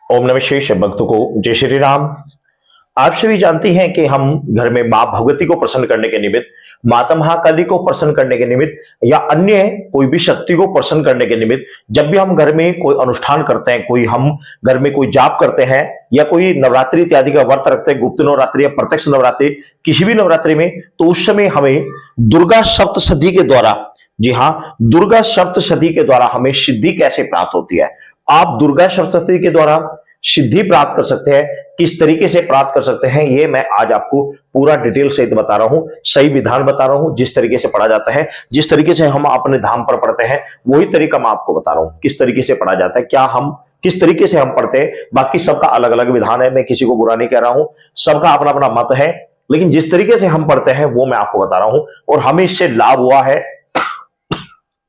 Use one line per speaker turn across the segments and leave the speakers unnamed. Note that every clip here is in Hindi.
ओम नमः शिवाय। भक्तों को जय श्री राम। आप सभी जानते हैं कि हम घर में मां भगवती को प्रसन्न करने के निमित्त, माता महाकाली को प्रसन्न करने के निमित्त या अन्य कोई भी शक्ति को प्रसन्न करने के निमित्त जब भी हम घर में कोई अनुष्ठान करते हैं, कोई हम घर में कोई जाप करते हैं या कोई नवरात्रि इत्यादि का व्रत रखते हैं, गुप्त नवरात्रि या प्रत्यक्ष नवरात्रि, किसी भी नवरात्रि में, तो उस समय हमें दुर्गा सप्तशती के द्वारा, जी हाँ, दुर्गा सप्तशती के द्वारा हमें सिद्धि कैसे प्राप्त होती है। आप दुर्गा सप्तशती के द्वारा सिद्धि प्राप्त कर सकते हैं। किस तरीके से प्राप्त कर सकते हैं, ये मैं आज आपको पूरा डिटेल से बता रहा हूं, सही विधान बता रहा हूं। जिस तरीके से पढ़ा जाता है, जिस तरीके से हम अपने धाम पर पढ़ते हैं, वही तरीका मैं आपको बता रहा हूं। किस तरीके से पढ़ा जाता है, क्या हम किस तरीके से हम पढ़ते हैं, बाकी सबका अलग अलग विधान है। मैं किसी को बुरा नहीं कह रहा हूं, सबका अपना अपना मत है, लेकिन जिस तरीके से हम पढ़ते हैं वो मैं आपको बता रहा हूं और हमें इससे लाभ हुआ है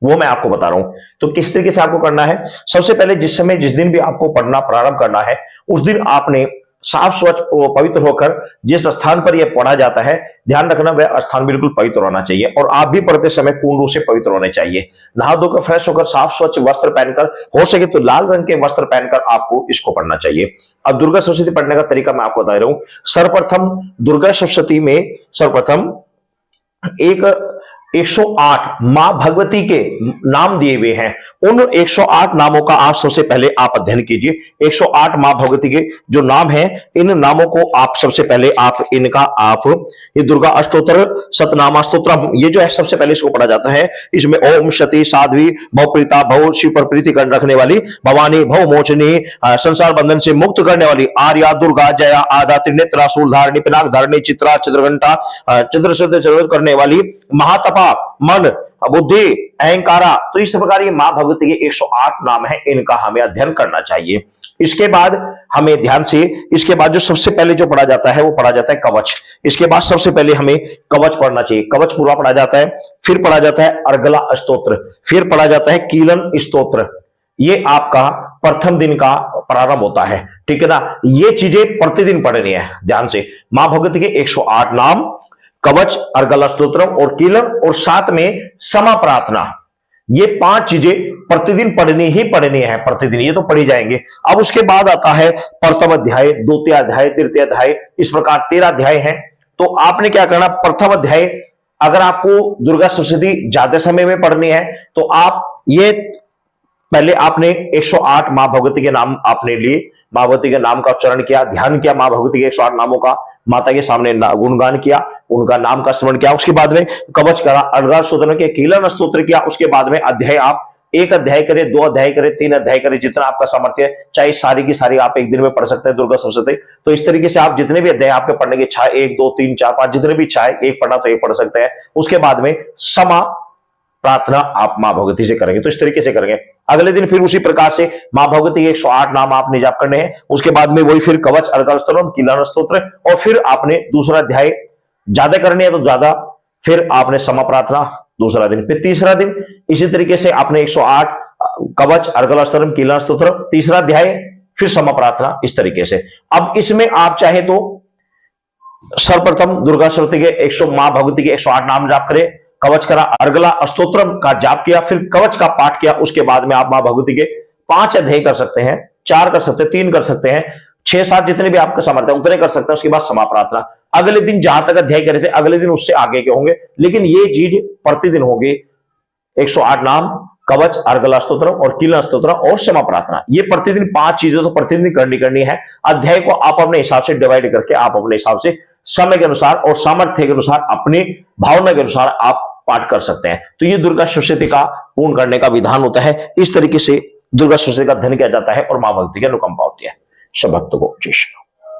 वो मैं आपको बता रहा हूं। तो किस तरीके से आपको करना है, सबसे पहले जिस दिन भी आपको पढ़ना प्रारंभ करना है, उस दिन आपने साफ स्वच्छ पवित्र होकर जिस स्थान पर यह पढ़ा जाता है, ध्यान रखना वह स्थान बिल्कुल पवित्र होना चाहिए और आप भी पढ़ते समय पूर्ण रूप से पवित्र होने चाहिए। नहा धोकर फ्रेश होकर साफ स्वच्छ वस्त्र पहनकर, हो सके तो लाल रंग के वस्त्र पहनकर आपको इसको पढ़ना चाहिए। अब दुर्गा सप्तशती पढ़ने का तरीका मैं आपको बता रहा हूं। सर्वप्रथम दुर्गा सप्तशती में सर्वप्रथम 108 मां भगवती के नाम दिए हुए हैं। उन 108 नामों का आप सबसे पहले आप अध्ययन कीजिए। 108 मां भगवती के जो नाम हैं, इन नामों को आप सबसे पहले ये दुर्गा अष्टोत्तर सतनामा स्तोत्रम, ये जो है सबसे पहले इसको पढ़ा जाता है। इसमें ओम सती साध्वी भवप्रीता, भव शिव पर प्रीति कर रखने वाली, भवानी भव मोचनी, संसार बंधन से मुक्त करने वाली, आर्या दुर्गा जया आधा त्रिनेत्रा शूलधारिणी पिनाक धारिणी चित्रा चंद्रघंटा चंद्र करने वाली, महातपा मन बुद्धि अहंकारा। तो इस प्रकार ये मां भगवती के 108 नाम है, इनका हमें अध्ययन करना चाहिए। इसके बाद हमें ध्यान से, इसके बाद जो सबसे पहले जो पढ़ा जाता है वो पढ़ा जाता है कवच। इसके बाद सबसे पहले हमें कवच पढ़ना चाहिए। कवच पूरा पढ़ा जाता है, फिर पढ़ा जाता है अर्गला स्तोत्र, फिर पढ़ा जाता है कीलन स्तोत्र। ये आपका प्रथम दिन का प्रारंभ होता है, ठीक है ना। ये चीजें प्रतिदिन पढ़नी है ध्यान से। मां भगवती के 108 नाम, कवच, अर्गला स्तोत्र और कीलन, और साथ में समा प्रार्थना, ये 5 चीजें प्रतिदिन पढ़नी ही पढ़नी है। प्रतिदिन ये तो पढ़ी जाएंगे। अब उसके बाद आता है प्रथम अध्याय, द्वितीय अध्याय, तृतीय अध्याय, इस प्रकार 13 अध्याय हैं। तो आपने क्या करना, प्रथम अध्याय अगर आपको दुर्गा सप्तशती ज्यादा समय में पढ़नी है तो आप ये पहले आपने 108 मां भगवती के नाम आपने लिए, मां भगवती के नाम का उच्चारण किया, ध्यान किया, मां भगवती के 108 नामों का माता के सामने गुणगान किया, उनका नाम का स्मरण किया। उसके बाद में कवच करा, अर्गला स्तोत्र किया, कीलन स्तोत्र किया। उसके बाद में अध्याय आप 1 अध्याय करें, 2 अध्याय करें, 3 अध्याय करें, जितना आपका सामर्थ्य है। चाहे सारी की सारी आप एक दिन में पढ़ सकते हैं दुर्गा सप्तशती। तो इस तरीके से आप जितने भी अध्याय आपके पढ़ने की इच्छा है, 1 2 3 4 5 जितने भी इच्छा है, एक पढ़ना तो एक पढ़ सकते हैं। उसके बाद में समा प्रार्थना आप मां भगवती से करेंगे। तो इस तरीके से करेंगे। अगले दिन फिर उसी प्रकार से मां भगवती के 108 नाम आपने जाप करने हैं। उसके बाद में वही फिर कवच, अर्गला स्तोत्र, कीलन स्तोत्र, और फिर आपने दूसरा अध्याय ज्यादा करनी है तो ज्यादा, फिर आपने समा प्रार्थना दूसरा दिन, फिर तीसरा दिन इसी तरीके से आपने 108 कवच, अर्गला स्तोत्र, कीलन स्तोत्र, तीसरा अध्याय, फिर समा प्रार्थना, इस तरीके से। अब इसमें आप चाहे तो सर्वप्रथम दुर्गा सप्तशती के 100 मां भगवती के 108 नाम जाप करें, कवच करा, अर्गला स्तोत्र का जाप किया, फिर कवच का पाठ किया। उसके बाद में आप मां भगवती के 5 अध्याय कर सकते हैं, 4 कर सकते हैं, 3 कर सकते हैं, 6 7 जितने भी आपका सामर्थ्य उतने कर सकते हैं। उसके बाद समा प्रार्थना। अगले दिन जहां तक अध्याय करे थे, अगले दिन उससे आगे के होंगे, लेकिन ये चीज प्रतिदिन होगी। 108 नाम, कवच, अर्गला स्तोत्र और कीलन स्तोत्र और समा प्रार्थना, ये प्रतिदिन 5 चीजें तो प्रतिदिन करनी है। अध्याय को आप अपने हिसाब से डिवाइड करके, आप अपने हिसाब से समय के अनुसार और सामर्थ्य के अनुसार, अपनी भावना के अनुसार आप पाठ कर सकते हैं। तो ये दुर्गा सप्तशती का पूर्ण करने का विधान होता है। इस तरीके से दुर्गा सप्तशती का अध्ययन किया जाता है और मां भगवती की अनुकंपा होती है। सब भक्तों को जय श्री राम।